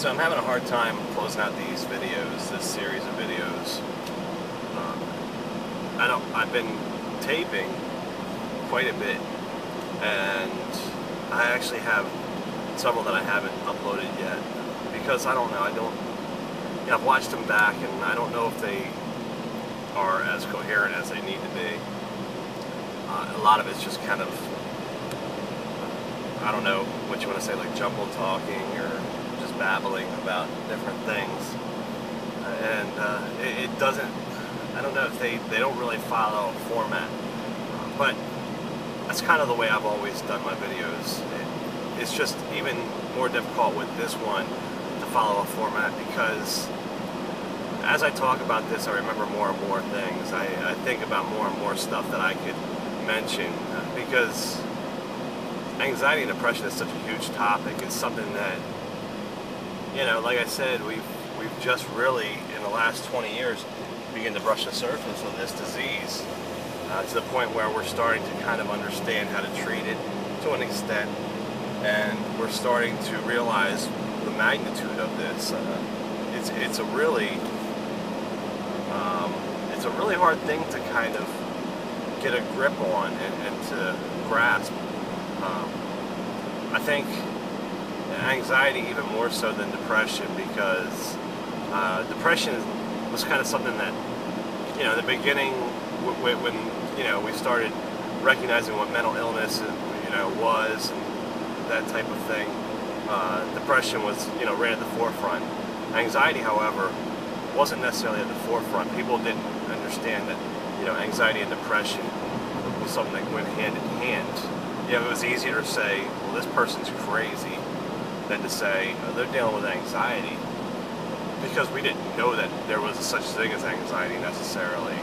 So I'm having a hard time closing out these videos, this series of videos. I've been taping quite a bit, and I actually have several that I haven't uploaded yet because I don't know. I've watched them back, and I don't know if they are as coherent as they need to be. A lot of it's just kind of, I don't know what you want to say, like jumble talking or just babbling about different things. And it doesn't, I don't know if they don't really follow a format. But that's kind of the way I've always done my videos. It's just even more difficult with this one to follow a format because as I talk about this, I remember more and more things. I think about more and more stuff that I could mention because anxiety and depression is such a huge topic. It's something that, like I said, we've just really, in the last 20 years, begun to brush the surface of this disease to the point where we're starting to kind of understand how to treat it to an extent, and we're starting to realize the magnitude of this. It's a really hard thing to kind of get a grip on and to grasp. I think anxiety even more so than depression, because depression was kind of something that, in the beginning when we started recognizing what mental illness was and that type of thing, depression was right at the forefront. Anxiety, however, wasn't necessarily at the forefront. People didn't understand that anxiety and depression was something that went hand in hand. It was easier to say, well, this person's crazy, than to say, oh, they're dealing with anxiety, because we didn't know that there was such thing as anxiety necessarily.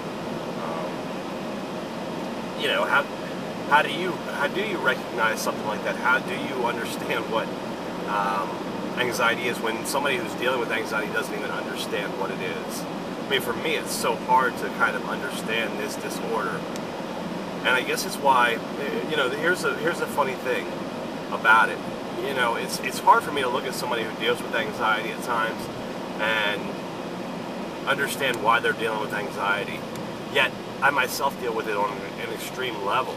How do you recognize something like that? How do you understand what anxiety is when somebody who's dealing with anxiety doesn't even understand what it is? I mean, for me, it's so hard to kind of understand this disorder. And I guess it's why, here's the funny thing about it. It's hard for me to look at somebody who deals with anxiety at times and understand why they're dealing with anxiety. Yet, I myself deal with it on an extreme level.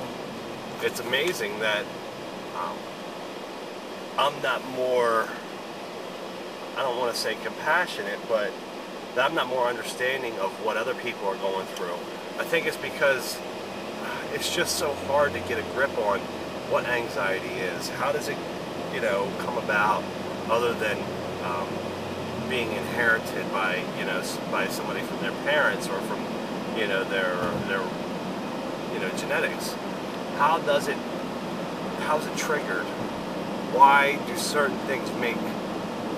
It's amazing that I'm not more, I don't want to say compassionate, but that I'm not more understanding of what other people are going through. I think it's because it's just so hard to get a grip on what anxiety is. How does it, come about, other than being inherited by, by somebody from their parents or from, their genetics? How's it triggered? Why do certain things make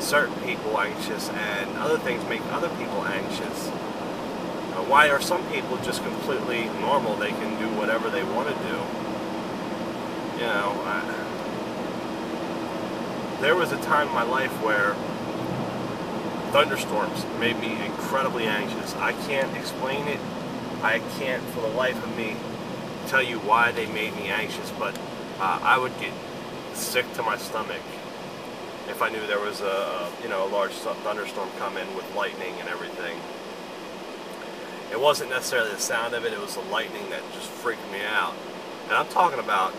certain people anxious and other things make other people anxious? Why are some people just completely normal? They can do whatever they want to do. There was a time in my life where thunderstorms made me incredibly anxious. I can't explain it. I can't for the life of me tell you why they made me anxious, but I would get sick to my stomach if I knew there was a large thunderstorm coming with lightning and everything. It wasn't necessarily the sound of it, it was the lightning that just freaked me out. And I'm talking about,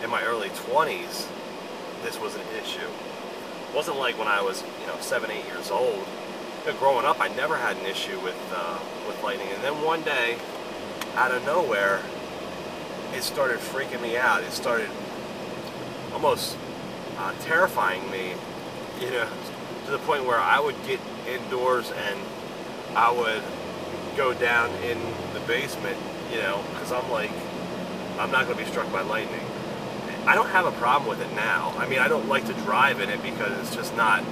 in my early 20s, this was an issue. It wasn't like when I was, 7, 8 years old. Growing up, I never had an issue with lightning. And then one day, out of nowhere, it started freaking me out. It started almost terrifying me, to the point where I would get indoors and I would go down in the basement, because I'm like, I'm not going to be struck by lightning. I don't have a problem with it now. I mean, I don't like to drive in it because it's just not,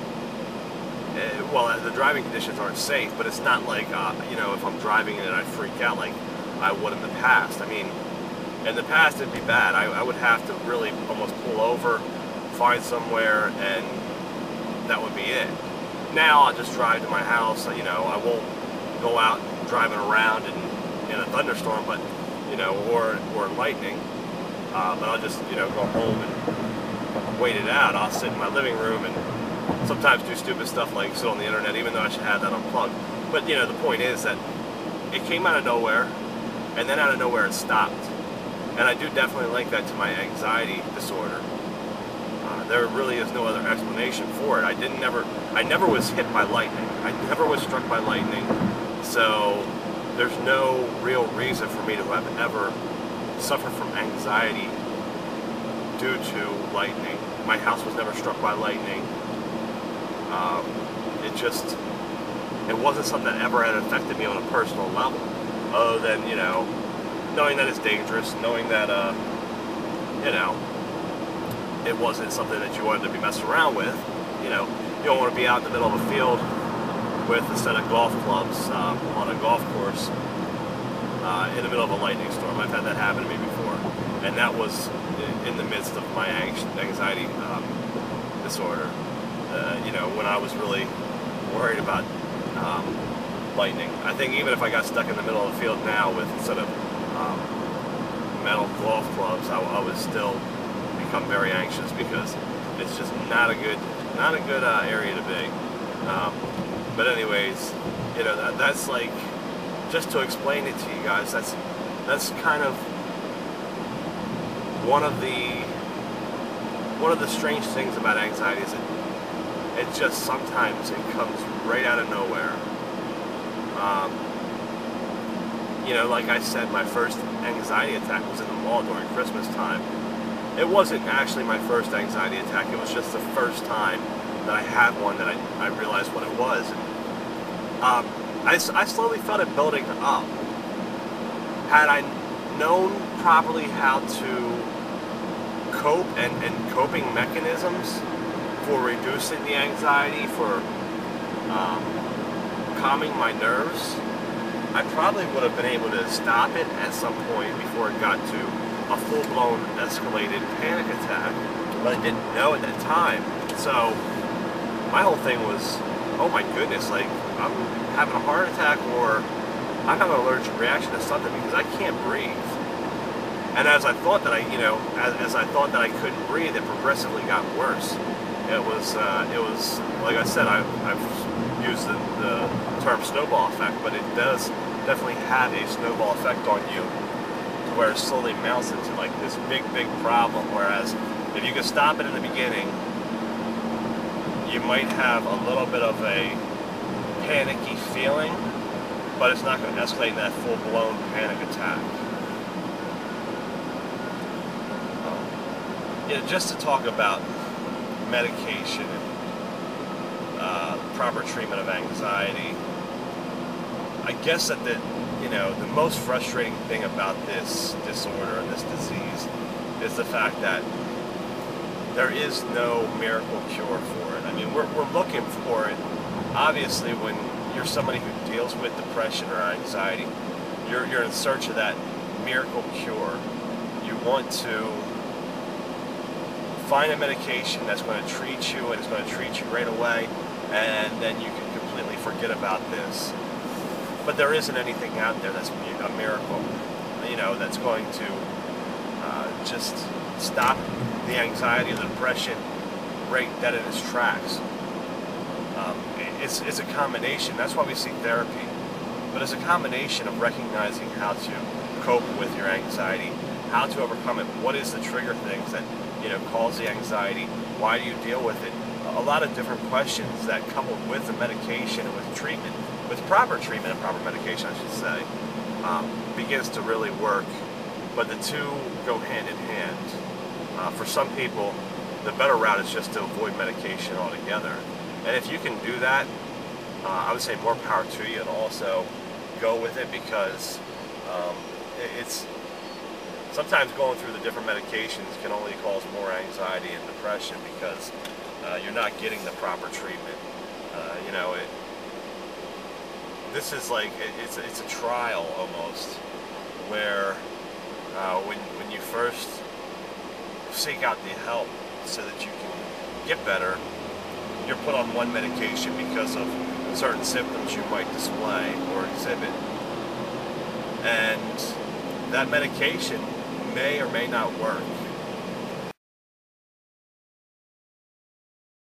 well, the driving conditions aren't safe, but it's not like, if I'm driving in it, I freak out like I would in the past. I mean, in the past, it'd be bad. I would have to really almost pull over, find somewhere, and that would be it. Now I'll just drive to my house. I won't go out driving around in a thunderstorm, but or lightning. But I'll just go home and wait it out. I'll sit in my living room and sometimes do stupid stuff like sit on the internet, even though I should have that unplugged. But you know, the point is that it came out of nowhere, and then out of nowhere it stopped. And I do definitely link that to my anxiety disorder. There really is no other explanation for it. I never was hit by lightning. I never was struck by lightning. So there's no real reason for me to have ever suffered from anxiety due to lightning. My house was never struck by lightning. It wasn't something that ever had affected me on a personal level, other than, you know, knowing that it's dangerous, knowing that, you know, it wasn't something that you wanted to be messed around with. You know, you don't want to be out in the middle of a field with a set of golf clubs on a golf course in the middle of a lightning storm. I've had that happen to me before, and that was in the midst of my anxiety disorder. You know, when I was really worried about lightning. I think even if I got stuck in the middle of the field now with instead of metal golf clubs, I would still become very anxious, because it's just not a good area to be. But anyways, you know, that's like, just to explain it to you guys, that's kind of one of the strange things about anxiety, is it just sometimes it comes right out of nowhere. You know, like I said, my first anxiety attack was in the mall during Christmas time. It wasn't actually my first anxiety attack. It was just the first time that I had one that I realized what it was. I slowly felt it building up. Had I known properly how to cope and coping mechanisms for reducing the anxiety, for calming my nerves, I probably would have been able to stop it at some point before it got to a full-blown escalated panic attack, but I didn't know at that time. So my whole thing was, oh my goodness, like, I'm having a heart attack, or I'm having an allergic reaction to something because I can't breathe. And as I thought that as I thought that I couldn't breathe, it progressively got worse. It was like I said, I've used the term snowball effect, but it does definitely have a snowball effect on you, where it slowly melts into like this big problem. Whereas if you could stop it in the beginning, you might have a little bit of a panicky feeling, but it's not going to escalate in that full-blown panic attack. You know, just to talk about medication and proper treatment of anxiety, I guess that the most frustrating thing about this disorder and this disease is the fact that there is no miracle cure for it. I mean, we're looking for it. Obviously, when you're somebody who deals with depression or anxiety, you're in search of that miracle cure. You want to find a medication that's going to treat you, and it's going to treat you right away, and then you can completely forget about this. But there isn't anything out there that's a miracle, you know, that's going to just stop the anxiety or the depression right dead in its tracks. It's a combination. That's why we seek therapy. But it's a combination of recognizing how to cope with your anxiety, how to overcome it. What is the trigger things that, you know, cause the anxiety? Why do you deal with it? A lot of different questions that, coupled with the medication and with treatment, with proper treatment and proper medication, I should say, begins to really work. But the two go hand in hand. For some people, the better route is just to avoid medication altogether. And if you can do that, I would say more power to you, and also go with it, because it's sometimes going through the different medications can only cause more anxiety and depression, because you're not getting the proper treatment. You know, this is like, it's a trial almost, where when you first seek out the help so that you can get better, you're put on one medication because of certain symptoms you might display or exhibit. And that medication may or may not work.